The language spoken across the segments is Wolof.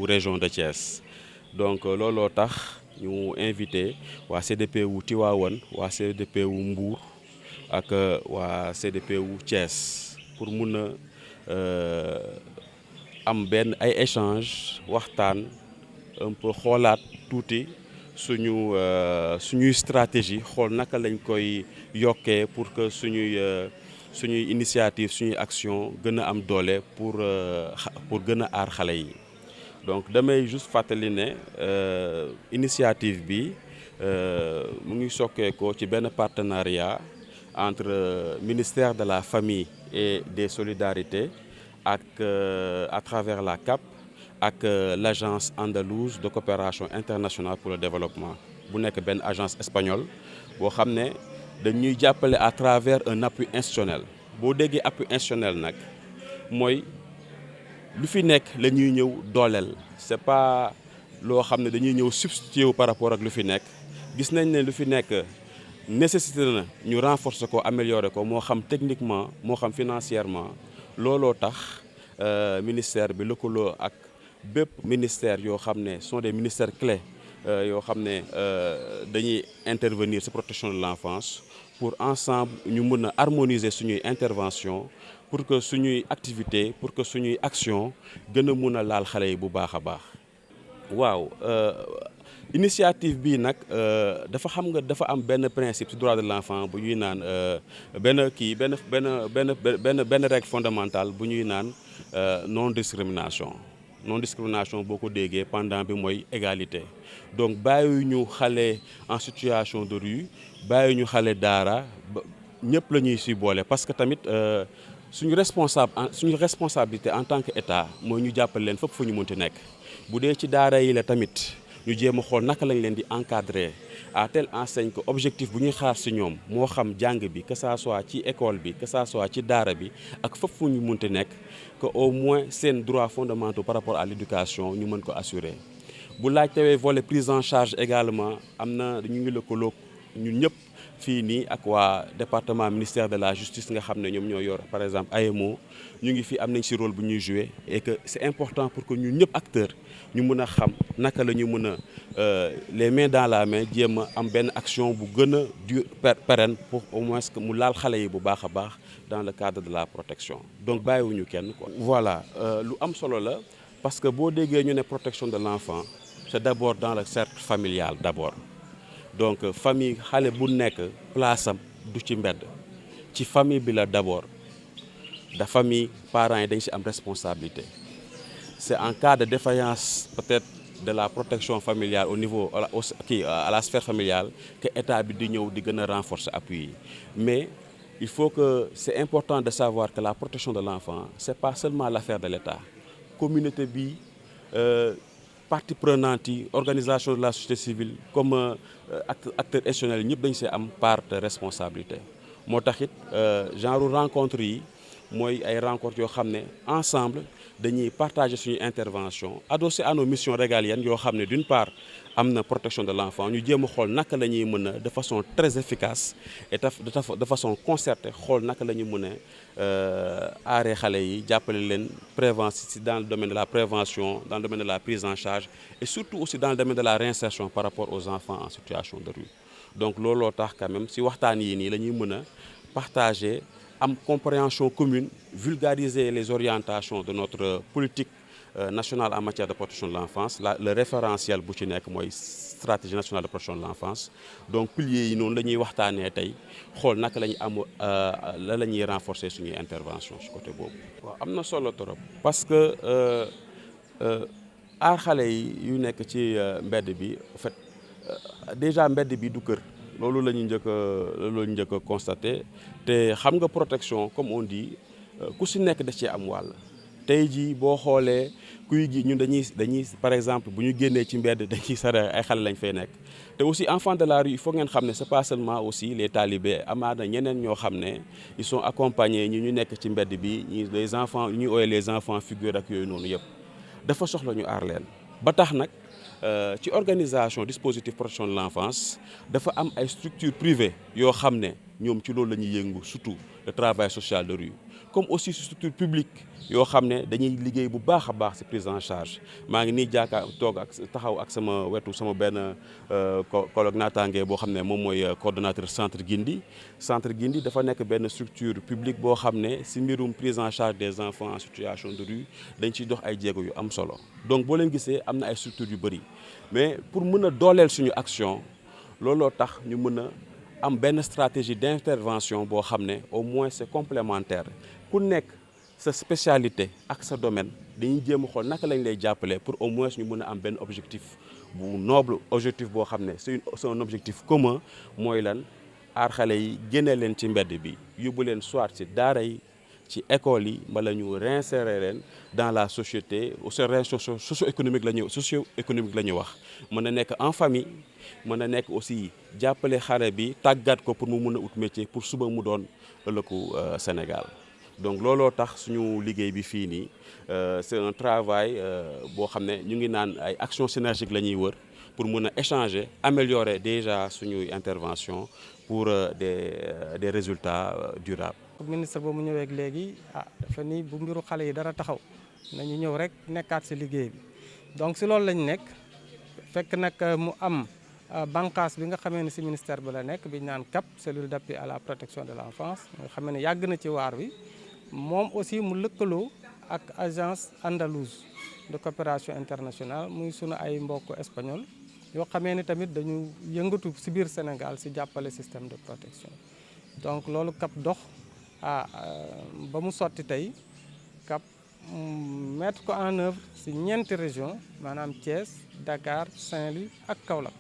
wu région de Thiès donc looloo tax ñu invité waa CDP wu Tivaouane waa CDP wu Mbour ak waa CDP wu Thiès pour mun a am benn ay échange waxtaan un peu xoolaat tuuti suñuy stratégie xool naka lañ koy yokkee pour que suñuy initiative suñuy action gën a am doole pour gën a aar xale yi donc damay juste fàttali ne initiative bi mu ngi sokkeekoo ci benn partenariat entre ministère de la famille et des solidarités ak à travers la CAP ak l'agence andalouse de coopération internationale pour le développement bu nekk benn agence espagnole boo xam ne dañuy jàppale à travers un appui institutionnel boo déggee appui institutionnel nag mooy lu fi nekk la ñuy ñëw dooleel c'est pas loo xam ne dañuy ñëw substituer wu par rapport ak lu fi nekk gis nañ ne lu fi nekk nécessité na ñu renforcer ko améliorer ko moo xam techniquement moo xam financièrement looloo tax ministère bi lëkkaloo ak bépp ministère yoo xam ne sont des ministères clés yoo xam ne dañuy intervenir ci protection de l'enfance pour ensemble ñu mën a harmoniser suñuy intervention pour que suñuy activité pour que suñuy action gën a mën a laal xale yi bu baax a baax waaw initiative bii nag dafa am benn principe ci droit de l'enfant bu ñuy naan benn règle fondamentale bu ñuy naan non discrimination boo ko déggee pendant bi mooy égalité donc bàyyiwuñu xale en situation de rue bàyyiwuñu xale daara ñëpp la ñuy si boole parce que tamit suñu responsabilité en tant que état mooy ñu jàppale leen fépp fu ñu mënti nekk bu dee ci daara yi la tamit ñu jéem a xool naka lañ leen di encadrer à telle enseigne que objectif bu ñuy xaar ci ñoom moo xam jàng bi que ça soit ci école bi que ça soit ci daara bi ak fépp fu ñu mënti nekk que au moins seen droits fondamentaux par rapport à l'éducation ñu mën ko assurer bu laajtewee volet prise en charge également am na ñu ngi lëkkaloo ñun ñëpp fii nii ak waa département ministère de la justice nga xam ne ñoom ñoo yor par exemple AEMO ñu ngi fi am nañ ci rôle bu ñuy jouer et que c'est important pour que ñun ñëpp acteurs ñu mën a xam naka la ñu mën a les mains dans la main jéem a am benn action bu gën a du pérenne pour au moins que mu laal xale yi bu baax a baax dans le cadre de la protection donc bàyyiwuñu kenn quoi. voilà lu am solo la parce que boo déggee ñu ne protection de l'enfant c'est d'abord dans le cercle familial d'abord donc famille xale bu nekk place am du ci mbedd ci famille bi la d'abord da famille parents yi dañ ci am responsabilité c'est en cas de défaillance peut-être de la protection familiale au niveau à la sphère familiale que état bi di ñëw di gën a renforcer appui yi mais il faut que c'est important de savoir que la protection de l'enfant c'est pas seulement l'affaire de l'État communauté bi parties prenantes yi organisation de la société civile comme acteurs institutionnels yi ñëpp dañu see am part de responsabilité moo tax it genre rencontre yi mooy ay rencontres yoo xam ne ensemble dañuy partager suñu intervention adossé à nos missions régaliennes yoo xam ne d'une part am na protection de l'enfant ñu jéem a xool naka la ñuy mën a de façon très efficace et de façon concertée xool naka la ñu mën a aaree xale yi jàppale leen prévention dans le domaine de la prévention dans le domaine de la prise en charge et surtout aussi dans le domaine de la réinsertion par rapport aux enfants en situation de rue donc looloo tax quand même si waxtaan yi nii la ñuy mën a partager am compréhension commune vulgariser les orientations de notre politique nationale en matière de protection de l'enfance le référentiel bu ci nekk mooy stratégie nationale de protection de l'enfance donc piliers yi noonu la ñuy waxtaanee tey xool naka la ñuy am la ñuy renforcer suñuy intervention ci côté boobu. waaw am na solo trop parce que aar xale yi yu nekk ci mbedd bi en fait déjà mbedd bi du kër. loolu la ñuy njëkk a constaté te xam nga protection comme on dit ku si nekk da cee am wàll tey jii boo xoolee kuy gi ñun dañuy par exemple bu ñu génnee ci mbedd dañuy sare ay xale lañ fay nekk te aussi enfants de la rue il faut ngeen xam ne c'est pas seulement aussi les talibés amaana ñeneen ñoo xam ne ils sont accompagnés ñu nekk ci mbedd bi les enfants ñuy ooyee les enfants figures ak yooyu noonu yëpp dafa soxla ñu aar leen ba tax nag ci organisation dispositif protection de l'enfance dafa am ay structures privées yoo xam ne ñoom ci loolu la ñuy yëngu surtout le travail social de rue comme aussi structure publique yoo xam ne dañuy liggéey bu baax a baax ci prise en charge maa ngi nii jaakaar toog ak taxaw ak sama wetu sama benn collègue naataange boo xam ne moom mooy coordonnateur centre Guindi dafa nekk benn structure publique boo xam ne ci mbirum prise en charge des enfants en situation de rue dañ ciy dox ay jéego yu am solo donc boo leen gisee am na ay structures yu bëri mais pour mën a dooleel suñu action looloo tax ñu mën a am benn stratégie d'intervention boo xam ne au moins c'est complémentaire ku nekk sa spécialité ak sa domaine dañuy jéem a xool naka lañ lay jàppale pour au moins ñu mën a am benn objectif bu noble objectif boo xam ne c'est un objectif commun mooy lan aar xale yi génne leen ci mbedd bi yóbbu leen soit ci daara yi ci école yi mbala ñu réinsérer leen dans la société socio-économique la ñuy wax mën na nekk en famille mën na nekk aussi jàppale xale bi tàggat ko pour mu mun a ut métier pour suba mu doon ëllëgu Sénégal donc looloo tax suñu liggéey bi fii nii c'est un travail boo xam ne ñu ngi naan ay actions synergiques la ñuy wër pour mun a échanger améliorer déjà suñuy intervention pour des résultats durables. ministre ba mu ñëwee léegi dafa ni bu mbiru xale yi dara taxaw nañu ñëw rek nekkaat ci liggéey bi donc ci loolu lañ nekk fekk nag mu am bànqaas bi nga xamee ne ci ministère bi la nekk bi ñu naan CAP cellule d'appui à la protection de l'enfance nga xamee ne yàgg na ci waar wi moom aussi mu lëkkaloo ak agence andalouse de coopération internationale muy sunu ay mbokk espagnol yoo xamee ni tamit dañu yëngatu ci biir Sénégal ci jàppale système de protection donc loolu CAP dox ba mu sotti tey CAP mettre ko en œuvre ci ñeenti région maanaam Thiès Dakar Saint-Louis ak Kaolack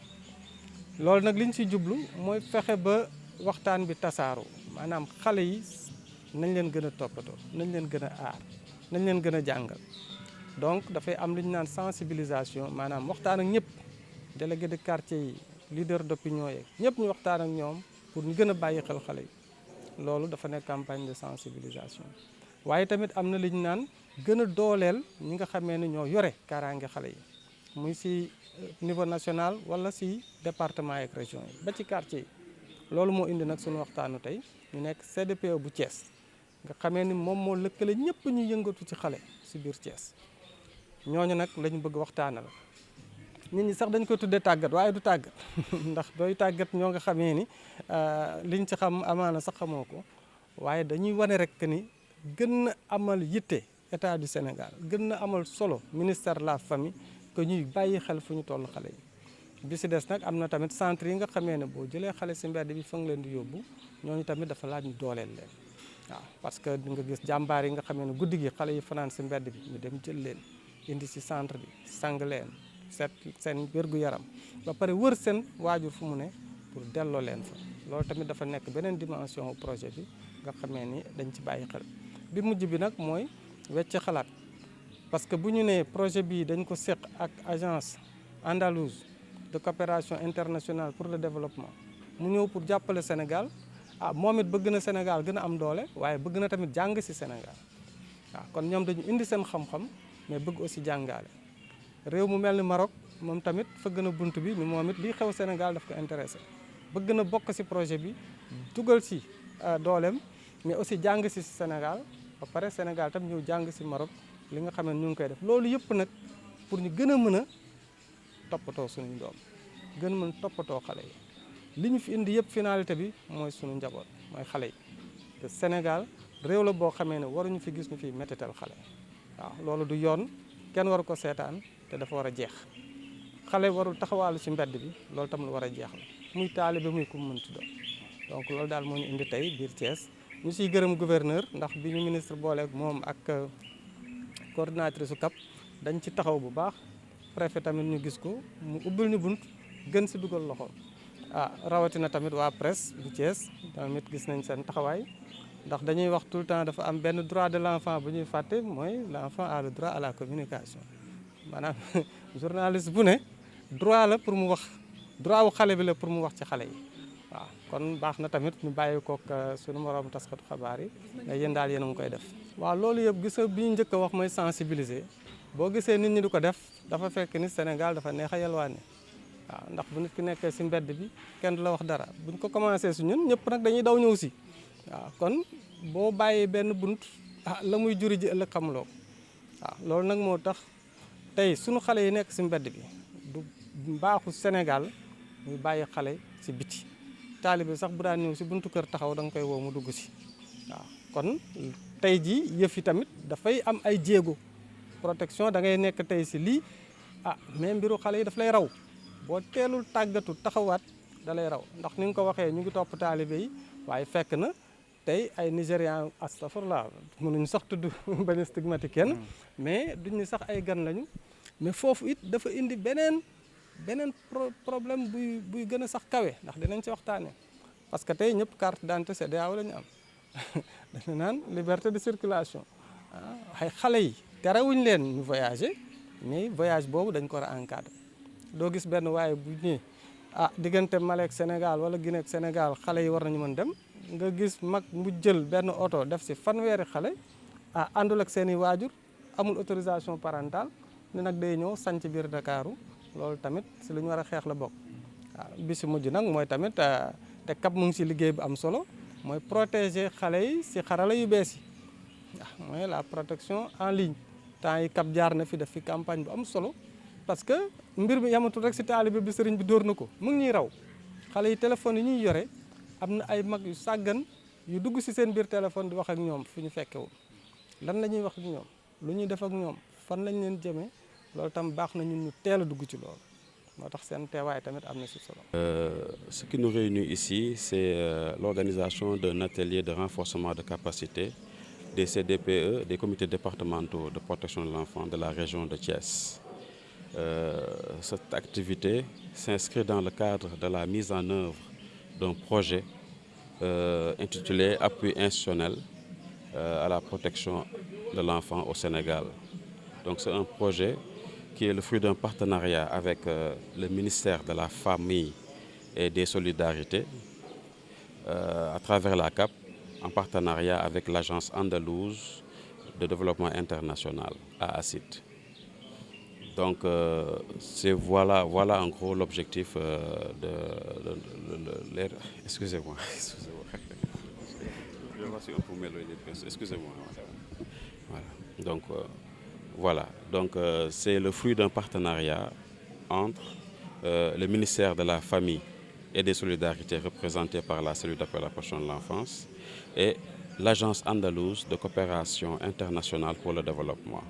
loolu nag li ñu ci jublu mooy fexe ba waxtaan bi tasaaroo maanaam xale yi nañ leen gën a toppatoo nañ leen gën a aar nañ leen gën a jàngal donc dafay am lu ñu naan sensibilisation maanaam waxtaan ak ñëpp délégué de quartier yi leader d'opinion yeeg ñëpp ñu waxtaan ak ñoom pour ñu gën a bàyyi xel xale yi loolu dafa nekk campagne de sensibilisation waaye tamit am na li ñu naan gën a dooleel ñi nga xamee ne ñoo yore kaaraange xale yi muy ci niveau national wala ci département ak région yi ba ci quartier yi loolu moo indi nag suñu waxtaanu tey ñu nekk CDPE bu Thiès nga xamee ni moom moo lëkkale ñëpp ñu yëngatu ci xale ci biir Thiès ñooñu nag lañu bëgg waxtaanal nit ñi sax dañ ko tuddee tàggat waaye du tàggat ndax dooy tàggat ñoo nga xamee ni liñ ci xam amaana sax xamoo ko waaye dañuy wane rek ni gën na amal yitte état du Sénégal gën na amal solo ministère de la famille que ñuy bàyyi xel fu ñu toll xale yi bi ci des nag am na tamit centre yi nga xamee ne boo jëlee xale ci mbedd bi fa nga leen di yóbbu ñooñu tamit dafa laaj ñu dooleel leen waaw parce que di nga gis jàmbaar yi nga xamee ne guddi gi xale yi fanaan ci mbedd bi ñu dem jël leen indi ci centre bi sang leen seet seen wér-gu-yaram ba pare wër seen waajur fu mu ne pour delloo leen fa loolu tamit dafa nekk beneen dimension projet bi nga xamee ni dañ ci bàyyi xel bi mujj bi nag mooy wecc xalaat parce que bu ñu nee projet bii dañ ko seq ak agence andalouse de coopération internationale pour le développement mu ñëw pour jàppale Sénégal moom it bëgg na Sénégal gën a am doole waaye bëgg na tamit jàng ci Sénégal waaw kon ñoom dañu indi seen xam-xam mais bëgg aussi jàngaale réew mu mel ni Maroc moom tamit fëgg na bunt bi ni moom it lii xew Sénégal daf ko intéressé bëgg na bokk ci projet bi dugal ci dooleem mais aussi jàng ci Sénégal ba pare Sénégal tam ñëw jàng ci Maroc li nga xam ne ñu ngi koy def loolu yëpp nag pour ñu gën a mën a toppatoo suñu doom gën mën a toppatoo xale yi li ñu fi indi yëpp finalité bi mooy suñu njaboot mooy xale yi te Sénégal réew la boo xamee ne waruñu fi gis ñu fi mettital xale waaw loolu du yoon kenn waru ko seetaan te dafa war a jeex xale warul taxawaalu ci mbedd bi loolu tam lu war a jeex la muy taalibe muy ku mu mënti doon donc loolu daal moo ñu indi tey biir Thiès ñu siy gërëm gouverneur ndax bi ñu ministre booleeg moom ak coordinatrice su CAP dañ ci taxaw bu baax préfet tamit ñu gis ko mu ubbil ñu bunt gën ci dugal loxo rawatina tamit waa presse bu Thiès tamit gis nañ seen taxawaay ndax dañuy wax tout le temps dafa am benn droit de l'enfant bu ñuy fàtte mooy l'enfant a le droit à la communication maanaam journaliste bu ne droit la pour mu wax droit wu xale bi la pour mu wax ci xale yi waaw kon baax na tamit ñu bàyyi kook suñu moroom taskatu xabaar yi yéen daal yéen a ngi koy def waaw loolu yëpp gis nga bi ñu njëkk a wax mooy sensibiliser boo gisee nit ñi di ko def dafa fekk ni Sénégal dafa neex a yalwaane waaw ndax bu nit ki nekkee ci mbedd bi kenn du la wax dara buñ ko commencé su ñun ñëpp nag dañuy daw ñëw si waaw kon boo bàyyee benn bunt la muy juri ji ëllëg xamuloo ko waaw loolu nag moo tax tey sunu xale yi nekk si mbedd bi du mbaaxu Sénégal muy bàyyi xale si biti taalibe sax bu daan ñëw si buntu kër taxaw da nga koy woo mu dugg si waaw kon tey ji yëf yi tamit dafay am ay jéego protection da ngay nekk tey si lii mais mbiru xale yi daf lay raw boo teelul tàggatu taxawaat da lay raw ndax ni nga ko waxee ñu ngi topp taalibe yi waaye fekk na tey ay Nigérian astafurlah mënuñu sax tudd bañ stigmatique kenn mais duñ ni sax ay gan lañu mais foofu it dafa indi beneen problème buy gën a sax kawe ndax dinañ ci waxtaanee parce que tey ñëpp carte d'identité CEDEAO la ñu am dañu naan liberté de circulation ay xale yi terewuñ leen ñu voyager mais voyage boobu dañ ko war a encadrer doo gis benn waaye bu ñëwee diggante Mali ak Sénégal wala Guinée ak Sénégal xale yi war nañu mën dem nga gis mag mu jël benn oto def si fanweeri xale àndul ak seen i waajur amul autorisation parentale ne nag day ñëw sanc biir Ndakaaru loolu tamit si lu ñu war a xeex la bokk bi si mujj nag mooy tamit te CAP mu ngi si liggéey bu am solo mooy protéger xale yi si xarala yu bees yi mooy la protection en ligne temps yi CAP jaar na fi def fi campagne bu am solo parce que mbir mi yamatul rek si taalibe bi sëriñ bi dóor na ko mu ngi ñuy raw xale yi téléphone yi ñuy yore am na ay mag yu sàggan yu dugg si seen biir téléphone di wax ak ñoom fu ñu fekkewul lan la ñuy wax ak ñoom lu ñuy def ak ñoom fan lañ leen jëmee loolu tam baax na ñun ñu teel a dugg ci loolu moo tax seen teewaay tamit am na si solo. Ce qui nous réunit ici, c'est l'organisation d'un atelier de renforcement de capacité des CDPE, des comités départementaux de protection de l'enfant de la région de Thiès. Cette activité s'inscrit dans le cadre de la mise en œuvre d'un projet intitulé Appui institutionnel à la protection de l'enfant au Sénégal. Donc c'est un projet qui est le fruit d'un partenariat avec le ministère de la Famille et des Solidarités à travers la CAP, en partenariat avec l'Agence andalouse de développement international, AACID. Donc voilà en gros l'objectif excusez-moi. Excusez-moi. Voilà. Donc voilà. Donc c'est le fruit d'un partenariat entre le ministère de la Famille et des Solidarités représenté par la cellule d'appui à la protection de l'enfance et l'Agence andalouse de coopération internationale pour le développement.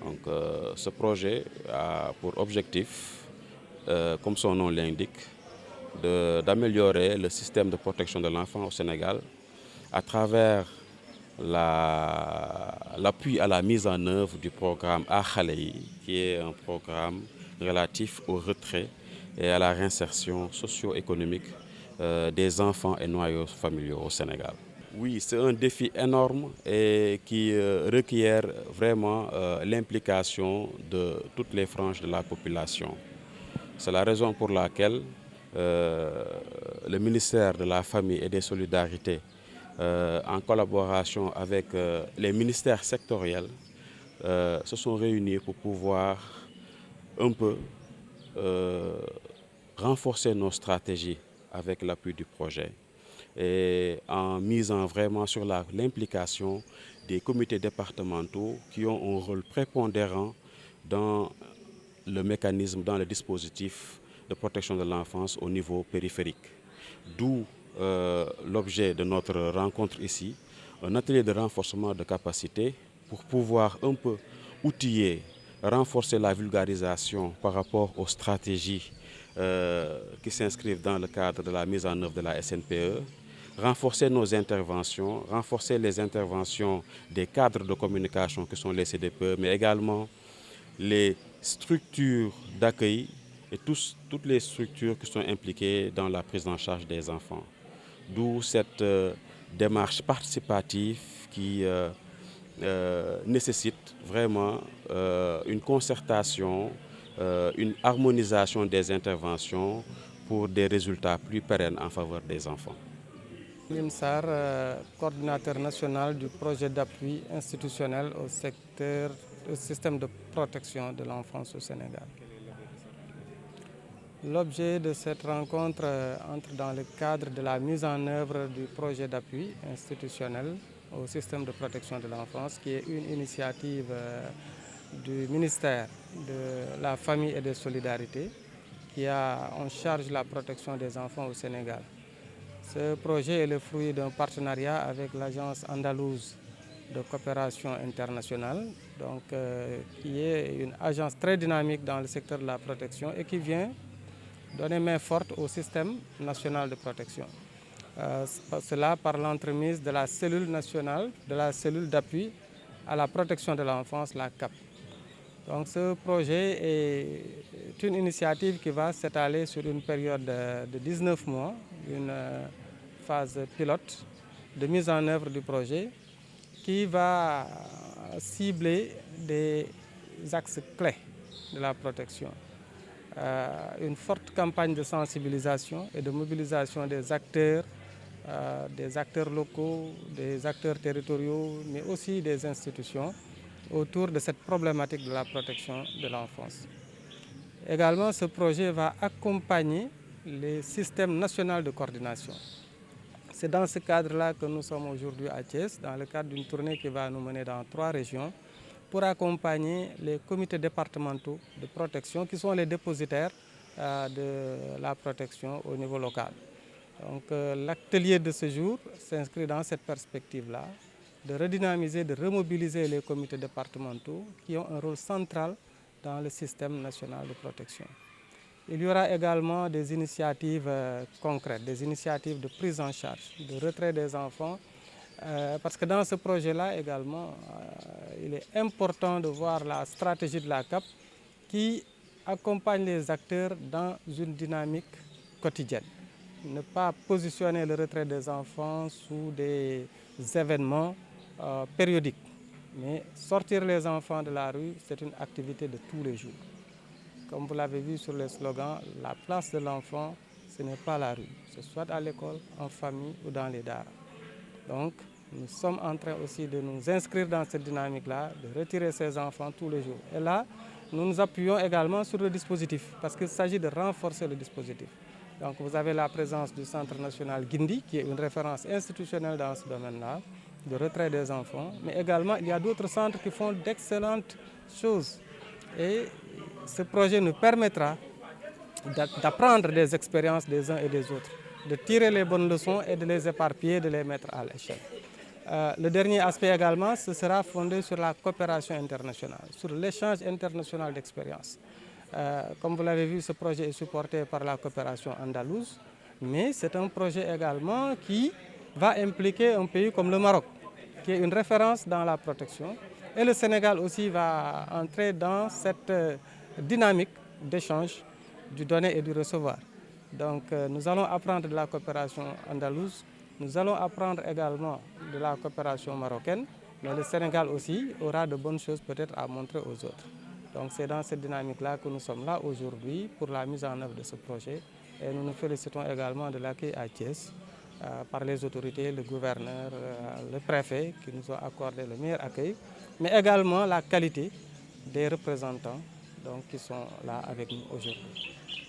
Donc ce projet a pour objectif, comme son nom l'indique, d'améliorer le système de protection de l'enfant au Sénégal à travers l'appui à la mise en œuvre du programme Akhalei, qui est un programme relatif au retrait et à la réinsertion socio-économique des enfants et noyaux familiaux au Sénégal. Oui, c'est un défi énorme et qui requiert vraiment l'implication de toutes les franges de la population. C'est la raison pour laquelle le ministère de la Famille et des Solidarités, en collaboration avec les ministères sectoriels, se sont réunis pour pouvoir un peu renforcer nos stratégies avec l'appui du projet et en misant vraiment sur l'implication des comités départementaux qui ont un rôle prépondérant dans le mécanisme, dans le dispositif de protection de l'enfance au niveau périphérique. D'où l'objet de notre rencontre ici, un atelier de renforcement de capacité pour pouvoir un peu outiller, renforcer la vulgarisation par rapport aux stratégies qui s'inscrivent dans le cadre de la mise en œuvre de la SNPE, renforcer nos interventions, renforcer les interventions des cadres de communication qui sont les CDPE, mais également les structures d'accueil et toutes les structures qui sont impliquées dans la prise en charge des enfants. D'où cette démarche participative qui nécessite vraiment une concertation, une harmonisation des interventions pour des résultats plus pérennes en faveur des enfants. Line Sarr, coordinateur national du projet d'appui institutionnel au système de protection de l'enfance au Sénégal. L'objet de cette rencontre entre dans le cadre de la mise en œuvre du projet d'appui institutionnel au système de protection de l'enfance, qui est une initiative du ministère de la Famille et des Solidarités, qui a en charge la protection des enfants au Sénégal. Ce projet est le fruit d'un partenariat avec l'Agence andalouse de coopération internationale, donc, qui est une agence très dynamique dans le secteur de la protection et qui vient donner main forte au système national de protection. Cela par l'entremise de la cellule nationale, de la cellule d'appui à la protection de l'enfance, la CAP. Donc ce projet est une initiative qui va s'étaler sur une période de 19 mois, une phase pilote de mise en œuvre du projet qui va cibler des axes clés de la protection. Une forte campagne de sensibilisation et de mobilisation des acteurs locaux, des acteurs territoriaux, mais aussi des institutions autour de cette problématique de la protection de l'enfance. Également, ce projet va accompagner les systèmes nationaux de coordination. C'est dans ce cadre-là que nous sommes aujourd'hui à Thiès, dans le cadre d'une tournée qui va nous mener dans 3 régions, pour accompagner les comités départementaux de protection qui sont les dépositaires de la protection au niveau local. Donc l'atelier de ce jour s'inscrit dans cette perspective-là, de redynamiser, de remobiliser les comités départementaux qui ont un rôle central dans le système national de protection. Il y aura également des initiatives concrètes, des initiatives de prise en charge, de retrait des enfants, parce que dans ce projet-là également, il est important de voir la stratégie de la CAP qui accompagne les acteurs dans une dynamique quotidienne. Ne pas positionner le retrait des enfants sous des événements périodiques, mais sortir les enfants de la rue, c'est une activité de tous les jours. Comme vous l'avez vu sur les slogans, la place de l'enfant, ce n'est pas la rue, c'est soit à l'école, en famille ou dans les daras. Donc, nous sommes en train aussi de nous inscrire dans cette dynamique-là, de retirer ces enfants tous les jours. Et là, nous nous appuyons également sur le dispositif, parce qu'il s'agit de renforcer le dispositif. Donc, vous avez la présence du Centre national Guindi, qui est une référence institutionnelle dans ce domaine-là, de retrait des enfants. Mais également, il y a d'autres centres qui font d'excellentes choses. Et ce projet nous permettra d'apprendre des expériences des uns et des autres, de tirer les bonnes leçons et de les éparpiller, de les mettre à l'échelle. Le dernier aspect également, ce sera fondé sur la coopération internationale, sur l'échange international d'expériences. Comme vous l'avez vu, ce projet est supporté par la coopération andalouse, mais c'est un projet également qui va impliquer un pays comme le Maroc, qui est une référence dans la protection. Et le Sénégal aussi va entrer dans cette dynamique d'échange du donner et du recevoir. Donc nous allons apprendre de la coopération andalouse, nous allons apprendre également de la coopération marocaine, mais le Sénégal aussi aura de bonnes choses peut-être à montrer aux autres. Donc c'est dans cette dynamique-là que nous sommes là aujourd'hui pour la mise en œuvre de ce projet. Et nous nous félicitons également de l'accueil à Thiès par les autorités, le gouverneur, le préfet qui nous ont accordé le meilleur accueil, mais également la qualité des représentants donc, qui sont là avec nous aujourd'hui.